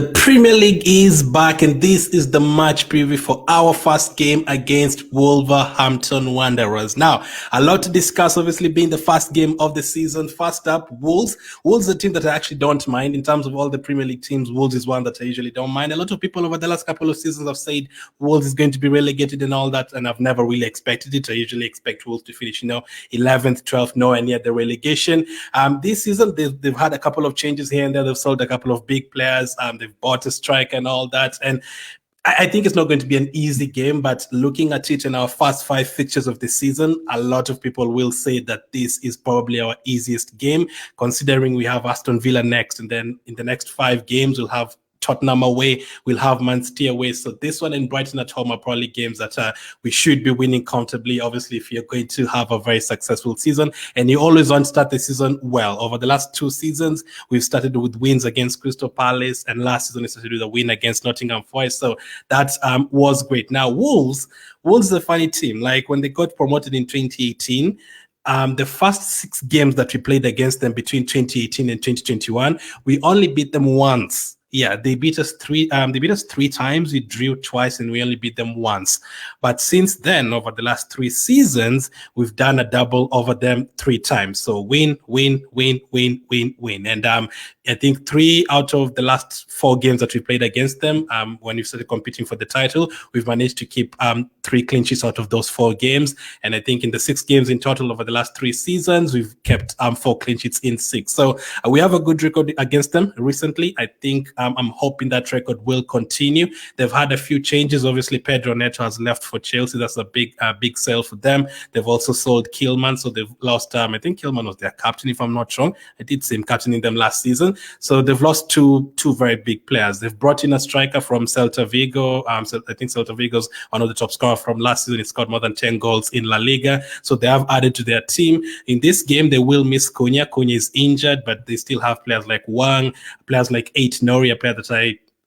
The Premier League is back, and this is the match preview for our first game against Wolverhampton Wanderers. Now, a lot to discuss, obviously, being the first game of the season. First up, Wolves. Wolves is a team that I actually don't mind. In terms of all the Premier League teams, Wolves is one that I usually don't mind. A lot of people over the last couple of seasons have said Wolves is going to be relegated and all that, and I've never really expected it. I usually expect Wolves to finish, 11th, 12th, nowhere near the relegation. This season, they've had a couple of changes here and there. They've sold a couple of big players. They've bought a striker and all that. And I think it's not going to be an easy game, but looking at it in our first 5 fixtures of the season, a lot of people will say that this is probably our easiest game, considering we have Aston Villa next. And then in the next 5 games, we'll have Tottenham away, we'll have Man City away. So this one and Brighton at home are probably games that we should be winning comfortably, obviously, if you're going to have a very successful season. And you always want to start the season well. Over the last 2 seasons, we've started with wins against Crystal Palace, and last season we started with a win against Nottingham Forest. So that was great. Now, Wolves is a funny team. Like when they got promoted in 2018, the first 6 games that we played against them between 2018 and 2021, we only beat them once. Yeah, they beat us 3 times, we drew twice, and we only beat them once. But since then, over the last 3 seasons, we've done a double over them 3 times. So win, win, win, win, win, win. And I think 3 out of the last 4 games that we played against them, when we started competing for the title, we've managed to keep 3 clean sheets out of those 4 games. And I think in the 6 games in total over the last 3 seasons, we've kept 4 clean sheets in 6. So we have a good record against them recently. I think I'm hoping that record will continue. They've had a few changes. Obviously, Pedro Neto has left for Chelsea. That's a big sale for them. They've also sold Kilman, so they've lost. I think Kilman was their captain, if I'm not wrong. I did see him captaining them last season. So they've lost two very big players. They've brought in a striker from Celta Vigo. So I think Celta Vigo's one of the top scorers from last season. He scored more than 10 goals in La Liga. So they have added to their team. In this game, they will miss Cunha. Cunha is injured, but they still have players like Wang, players like Nori, a player that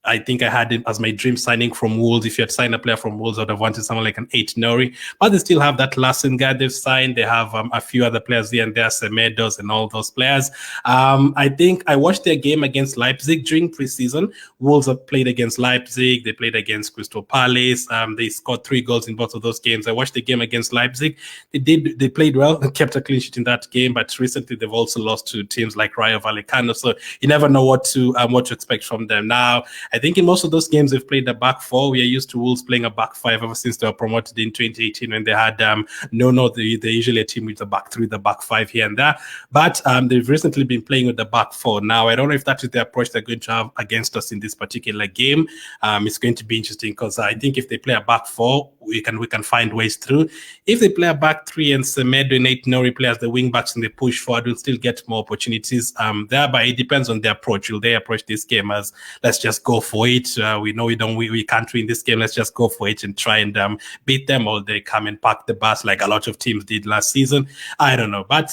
I think I had him as my dream signing from Wolves. If you had signed a player from Wolves, I would have wanted someone like an Nori. But they still have that Lassen guy they've signed. They have a few other players here and there, Semedos and all those players. I think I watched their game against Leipzig during preseason. Wolves have played against Leipzig. They played against Crystal Palace. They scored 3 goals in both of those games. I watched the game against Leipzig. They played well and kept a clean sheet in that game. But recently they've also lost to teams like Rayo Vallecano. So you never know what to expect from them. Now, I think in most of those games they've played a back 4. We are used to Wolves playing a back 5 ever since they were promoted in 2018 when they had they're usually a team with the back 3, the back 5 here and there. But they've recently been playing with the back 4. Now, I don't know if that is the approach they're going to have against us in this particular game. It's going to be interesting because I think if they play a back 4, we can find ways through. If they play a back 3 and Semedo and Nori play as the wing backs and they push forward, we'll still get more opportunities there. But it depends on their approach. Will they approach this game as let's just go for it? We know we can't win this game. Let's just go for it and try and beat them, or they come and pack the bus like a lot of teams did last season. I don't know, but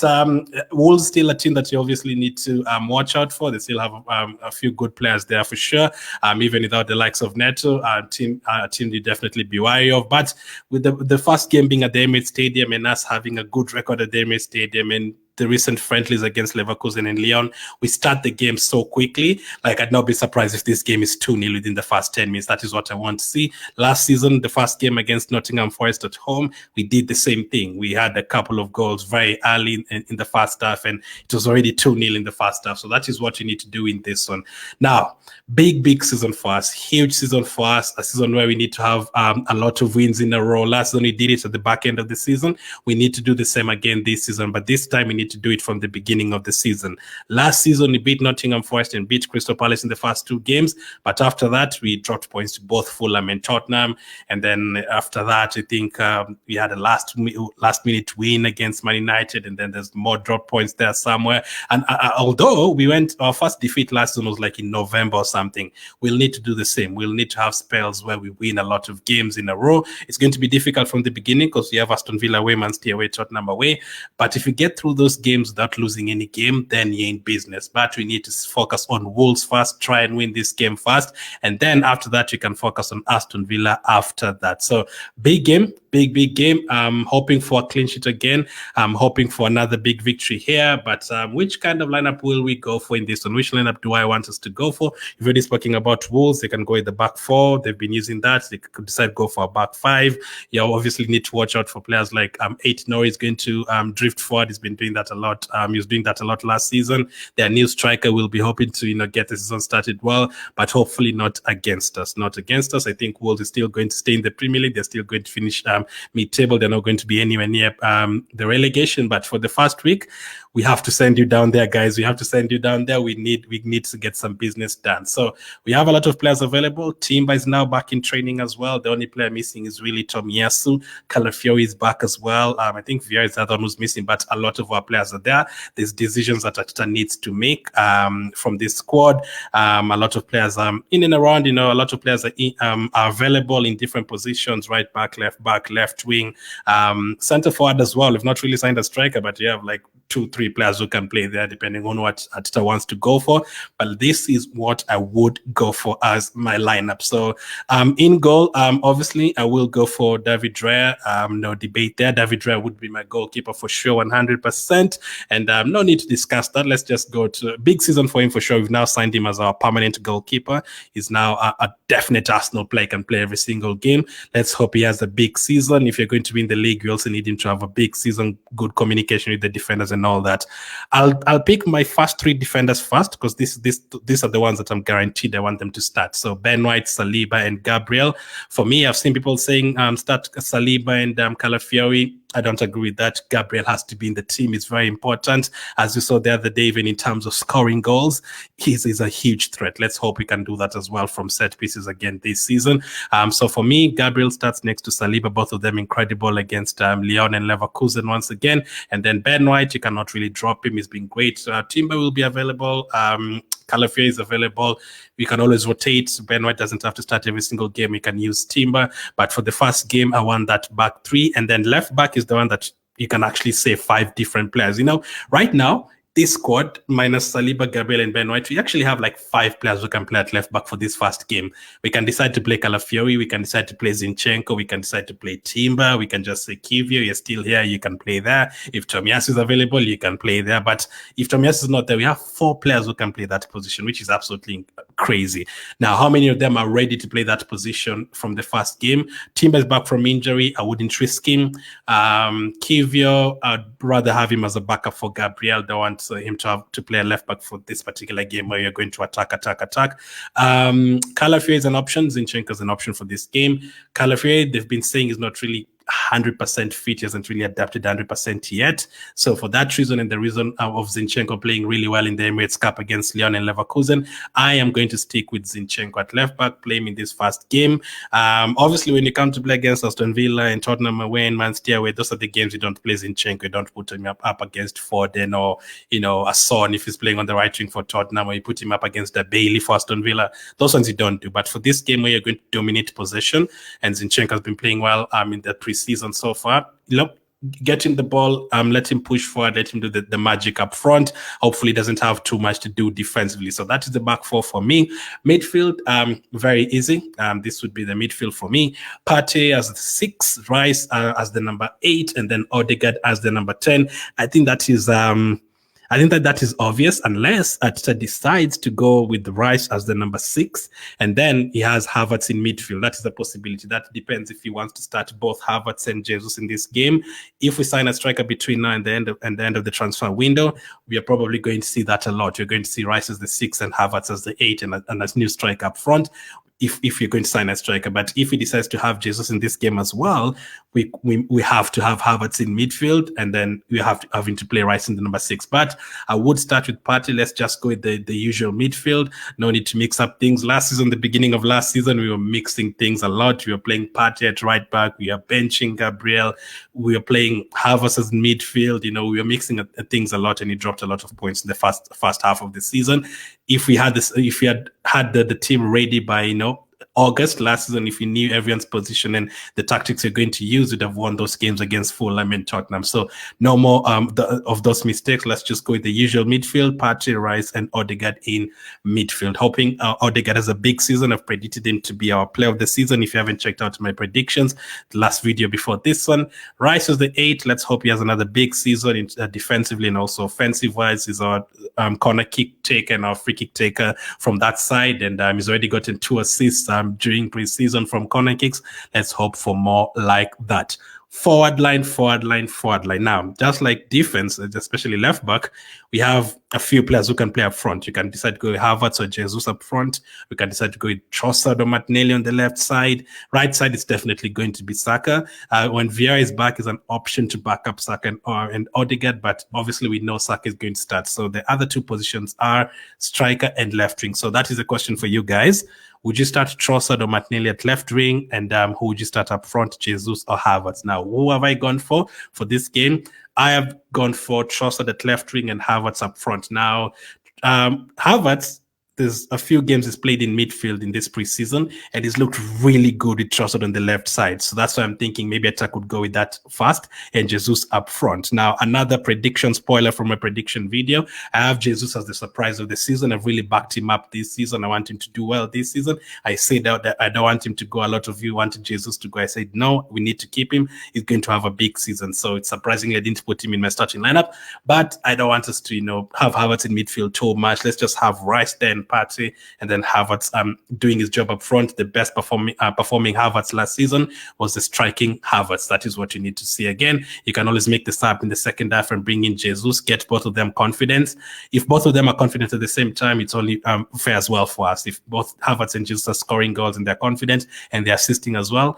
Wolves still a team that you obviously need to watch out for. They still have a few good players there for sure. Even without the likes of Neto, a team you definitely be wary of. But with the first game being at the Emirates Stadium and us having a good record at the Emirates Stadium and the recent friendlies against Leverkusen and Lyon, we start the game so quickly. Like, I'd not be surprised if this game is 2-0 within the first 10 minutes. That is what I want to see. Last season, the first game against Nottingham Forest at home, we did the same thing. We had a couple of goals very early in the first half, and it was already 2-0 in the first half. So that is what you need to do in this one. Now, big season for us, huge season for us, a season where we need to have a lot of wins in a row. Last season, we did it at the back end of the season. We need to do the same again this season, but this time we need to do it from the beginning of the season. Last season, we beat Nottingham Forest and beat Crystal Palace in the first 2 games, but after that, we dropped points to both Fulham and Tottenham. And then after that, I think we had a last minute win against Man United, and then there's more drop points there somewhere. And although our first defeat last season was like in November or something, we'll need to do the same. We'll need to have spells where we win a lot of games in a row. It's going to be difficult from the beginning because we have Aston Villa away, Man City away, Tottenham away. But if we get through those games without losing any game, then you're in business. But we need to focus on Wolves first, try and win this game first, and then after that you can focus on Aston Villa after that. So big game, big game. I'm hoping for a clean sheet again. I'm hoping for another big victory here. But which kind of lineup will we go for in this one? Which lineup do I want us to go for? If you're speaking about Wolves, they can go with the back four. They've been using that. They could decide to go for a back five. You obviously need to watch out for players like Eight-Nour is going to drift forward. He's been doing that a lot. He was doing that a lot last season. Their new striker will be hoping to get the season started well, but hopefully not against us. Not against us. I think Wolves is still going to stay in the Premier League. They're still going to finish mid-table. They're not going to be anywhere near the relegation. But for the first week, we have to send you down there, guys. We have to send you down there. We need to get some business done. So we have a lot of players available. Timber is now back in training as well. The only player missing is really Tomiyasu. Calafiori is back as well. I think Vieira is the other one who's missing, but a lot of our players are there. There's decisions that Arteta needs to make from this squad. A lot of players in and around. A lot of players are available in different positions: right back, left wing, center forward as well. We've not really signed a striker, but you have like 2-3 players who can play there depending on what Arteta wants to go for. But this is what I would go for as my lineup. So in goal, obviously I will go for David Raya. No debate there. David Raya would be my goalkeeper for sure, 100%. And no need to discuss that. Let's just go to a big season for him for sure. We've now signed him as our permanent goalkeeper. He's now a definite Arsenal player, can play every single game. Let's hope he has a big season. If you're going to win the league, you also need him to have a big season, good communication with the defenders and all that. I'll pick my first 3 defenders first, because these are the ones that I'm guaranteed I want them to start. So Ben White, Saliba, and Gabriel. For me, I've seen people saying start Saliba and Calafiori. I don't agree with that. Gabriel has to be in the team. It's very important. As you saw the other day, even in terms of scoring goals, he's a huge threat. Let's hope we can do that as well from set pieces again this season. So for me, Gabriel starts next to Saliba, both of them incredible against Lyon and Leverkusen once again. And then Ben White, you cannot really drop him. He's been great. Timber will be available. Calafiori is available. We can always rotate. Ben White doesn't have to start every single game. We can use Timber. But for the first game, I want that back 3. And then left back is the one that you can actually say 5 different players. Right now, this squad, minus Saliba, Gabriel, and Ben White, we actually have like 5 players who can play at left back for this first game. We can decide to play Calafiori, we can decide to play Zinchenko, we can decide to play Timber, we can just say Kivio, you're still here, you can play there. If Tomiyasu is available, you can play there. But if Tomiyasu is not there, we have 4 players who can play that position, which is absolutely crazy. Now, how many of them are ready to play that position from the first game? Timber is back from injury. I wouldn't risk him. Kivio, I'd rather have him as a backup for Gabriel. Don't want him to play a left back for this particular game where you're going to attack. Calafiori is an option. Zinchenko is an option for this game. Calafiori, they've been saying, is not really 100% fit. He hasn't really adapted 100% yet. So for that reason, and the reason of Zinchenko playing really well in the Emirates Cup against Lyon and Leverkusen, I am going to stick with Zinchenko at left back, play him in this first game. Obviously, when you come to play against Aston Villa and Tottenham away and Man City away, those are the games you don't play Zinchenko. You don't put him up against Foden or a Son if he's playing on the right wing for Tottenham, or you put him up against the Bailey for Aston Villa. Those ones you don't do. But for this game where you're going to dominate possession, and Zinchenko has been playing well in the preseason so far, get him the ball, let him push forward, let him do the magic up front. Hopefully he doesn't have too much to do defensively. So that is the back 4 for me. Midfield, very easy. This would be the midfield for me. Partey as the 6, Rice as the number 8, and then Odegaard as the number 10. I think that is obvious, unless Arteta decides to go with Rice as the number 6, and then he has Havertz in midfield. That is a possibility. That depends if he wants to start both Havertz and Jesus in this game. If we sign a striker between now and the end of the transfer window, we are probably going to see that a lot. You're going to see Rice as the 6 and Havertz as the 8, and a new striker up front. If you're going to sign a striker. But if he decides to have Jesus in this game as well, we have to have Havertz in midfield, and then we have to have him to play Rice in the number 6. But I would start with Partey. Let's just go with the usual midfield. No need to mix up things. Last season, the beginning of last season, we were mixing things a lot. We were playing Partey at right back. We are benching Gabriel. We were playing Havertz as midfield. We were mixing things a lot, and he dropped a lot of points in the first half of the season. If we had the team ready by August last season, if you knew everyone's position and the tactics you're going to use, you'd have won those games against Fulham and Tottenham. So no more of those mistakes. Let's just go with the usual midfield: Partey, Rice, and Odegaard in midfield. Hoping Odegaard has a big season. I've predicted him to be our player of the season. If you haven't checked out my predictions, the last video before this one, Rice was the 8. Let's hope he has another big season defensively and also offensive-wise. He's our corner kick taker and our free kick taker from that side, and he's already gotten 2 assists during preseason from corner kicks. Let's hope for more like that. Forward line. Now, just like defense, especially left back, we have a few players who can play up front. You can decide to go with Havertz or Jesus up front. We can decide to go with Trossard or Martinelli on the left side. Right side is definitely going to be Saka. When Vieira is back, is an option to back up Saka and Odegaard, but obviously we know Saka is going to start. So the other 2 positions are striker and left wing. So that is a question for you guys. Would you start Trossard or Martinelli at left wing? And who would you start up front, Jesus or Havertz? Now, who have I gone for this game? I have gone for Trossard at left wing and Havertz up front. Now, Havertz, there's a few games he's played in midfield in this preseason, and he's looked really good with Trossard on the left side. So that's why I'm thinking maybe Arteta could go with that first and Jesus up front. Now, another prediction spoiler from my prediction video. I have Jesus as the surprise of the season. I've really backed him up this season. I want him to do well this season. I said that I don't want him to go. A lot of you wanted Jesus to go. I said, no, we need to keep him. He's going to have a big season. So it's surprisingly I didn't put him in my starting lineup, but I don't want us to, have Havertz in midfield too much. Let's just have Rice there and Partey, and then Havertz doing his job up front. The best performing Havertz last season was the striking Havertz. That is what you need to see again. You can always make the sub in the second half and bring in Jesus, get both of them confidence. If both of them are confident at the same time, it's only fair as well for us. If both Havertz and Jesus are scoring goals and they're confident and they're assisting as well,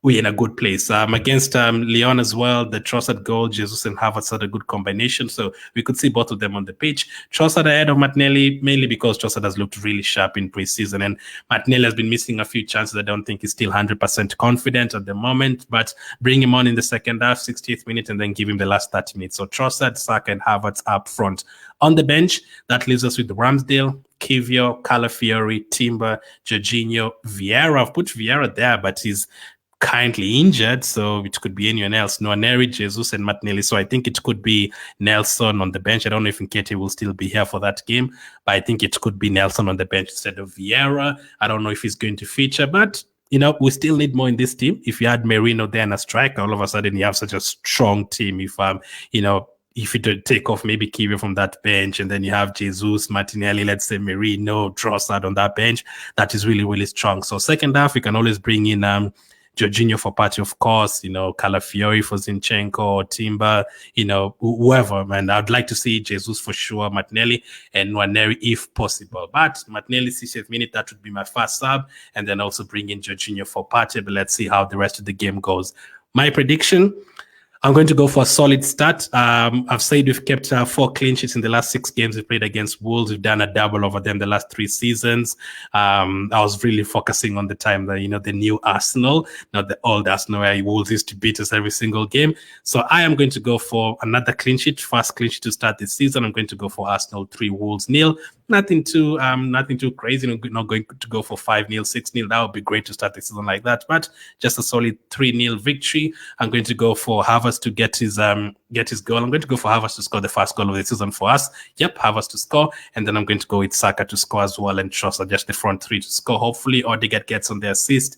we're in a good place. Against Lyon as well, the Trossard goal, Jesus and Havertz had a good combination, so we could see both of them on the pitch. Trossard ahead of Martinelli, mainly because Trossard has looked really sharp in preseason, and Martinelli has been missing a few chances. I don't think he's still 100% confident at the moment, but bring him on in the second half, 60th minute, and then give him the last 30 minutes. So Trossard, Saka, and Havertz up front. On the bench, that leaves us with Ramsdale, Kivio, Calafiori, Timber, Jorginho, Vieira. I've put Vieira there, but he's currently injured, so it could be anyone else. Nwaneri, Jesus, and Martinelli. So I think it could be Nelson on the bench. I don't know if Nketiah will still be here for that game, but I think it could be Nelson on the bench instead of Vieira. I don't know if he's going to feature, but we still need more in this team. If you had Merino there and a striker, all of a sudden you have such a strong team. If if you take off maybe Kivio from that bench, and then you have Jesus, Martinelli, let's say Merino, Trossard on that bench, that is really, really strong. So second half, you can always bring in Jorginho for Partey, of course, Calafiori for Zinchenko, Timber, whoever, man. I'd like to see Jesus for sure, Martinelli and Nwaneri if possible. But Martinelli 60th minute, that would be my first sub, and then also bring in Jorginho for Partey, but let's see how the rest of the game goes. My prediction, I'm going to go for a solid start. I've said we've kept 4 clean sheets in the last 6 games we played against Wolves. We've done a double over them the last 3 seasons. I was really focusing on the time that, the new Arsenal, not the old Arsenal where Wolves used to beat us every single game. So I am going to go for another clean sheet, first clean sheet to start this season. I'm going to go for Arsenal 3, Wolves 0. Nothing too crazy. Not going to go for 5-0, 6-0. That would be great to start the season like that. But just a solid 3-0 victory. I'm going to go for Havertz to get his goal. I'm going to go for Havertz to score the first goal of the season for us. Yep, Havertz to score, and then I'm going to go with Saka to score as well, and Trossard just the front 3 to score. Hopefully, Odegaard gets on the assist.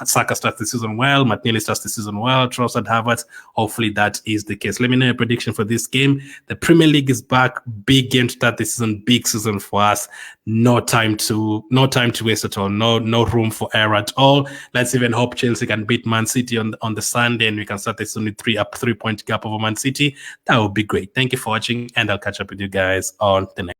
Saka starts the season well, Martinelli starts the season well, Trossard, Havertz. Hopefully, that is the case. Let me know your prediction for this game. The Premier League is back. Big game to start the season. Big season for us. No time to waste at all. No room for error at all. Let's even hope Chelsea can beat Man City on the Sunday, and we can start the season with 3-point gap over Man City. That would be great. Thank you for watching, and I'll catch up with you guys on the next.